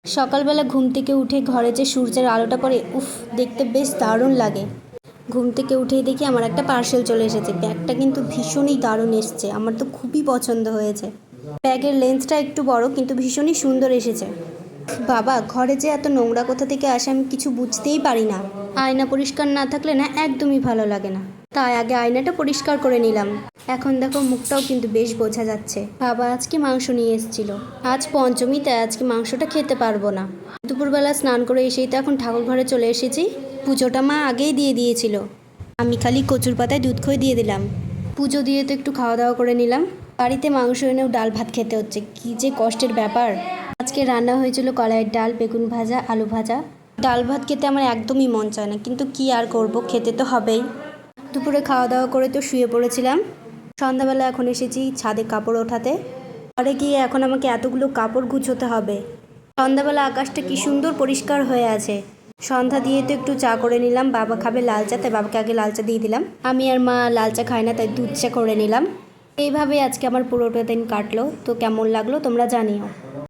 সকালবেলা ঘুম থেকে উঠে ঘরে যে সূর্যের আলোটা পড়ে, উফ, দেখতে বেশ দারুণ লাগে। ঘুম থেকে উঠেই দেখি আমার একটা পার্সেল চলে এসেছে। ব্যাগটা কিন্তু ভীষণই দারুণ এসছে, আমার তো খুবই পছন্দ হয়েছে। ব্যাগের লেন্সটা একটু বড়, কিন্তু ভীষণই সুন্দর এসেছে। বাবা, ঘরে যে এত নোংরা কোথা থেকে আসে আমি কিছু বুঝতেই পারি না। আয়না পরিষ্কার না থাকলে না একদমই ভালো লাগে না। তাই আগে আয়নাটা পরিষ্কার করে নিলাম। এখন দেখো মুখটাও কিন্তু বেশ বোঝা যাচ্ছে। বাবা আজকে মাংস নিয়ে এসেছিল। আজ পঞ্চমী, তাই আজকে মাংসটা খেতে পারবো না। দুপুরবেলা স্নান করে এসেই তো এখন ঠাকুর ঘরে চলে এসেছি। পুজোটা মা আগেই দিয়ে দিয়েছিল, আমি খালি কচুর পাতায় দুধ খই দিয়ে দিলাম। পুজো দিয়ে তো একটু খাওয়া দাওয়া করে নিলাম। বাড়িতে মাংস এনেও ডাল ভাত খেতে হচ্ছে, কী যে কষ্টের ব্যাপার। আজকে রান্না হয়েছিল কলাইয়ের ডাল, বেগুন ভাজা, আলু ভাজা। ডাল ভাত খেতে আমার একদমই মন চায় না, কিন্তু কি আর করব, খেতে তো হবেই। দুপুরে খাওয়া দাওয়া করে তো শুয়ে পড়েছিলাম। সন্ধ্যাবেলা এখন এসেছি ছাদে কাপড় ওঠাতে। ঘরে গিয়ে এখন আমাকে এতগুলো কাপড় গুছোতে হবে। সন্ধ্যাবেলা আকাশটা কি সুন্দর পরিষ্কার হয়ে আছে। সন্ধ্যা দিয়ে তো একটু চা করে নিলাম। বাবা খাবে লাল চা, তাই বাবাকে আগে লাল চা দিয়ে দিলাম। আমি আর মা লাল চা খাই না, তাই দুধ চা করে নিলাম। এইভাবে আজকে আমার পুরোটা দিন কাটলো। তো কেমন লাগলো তোমরা জানিও।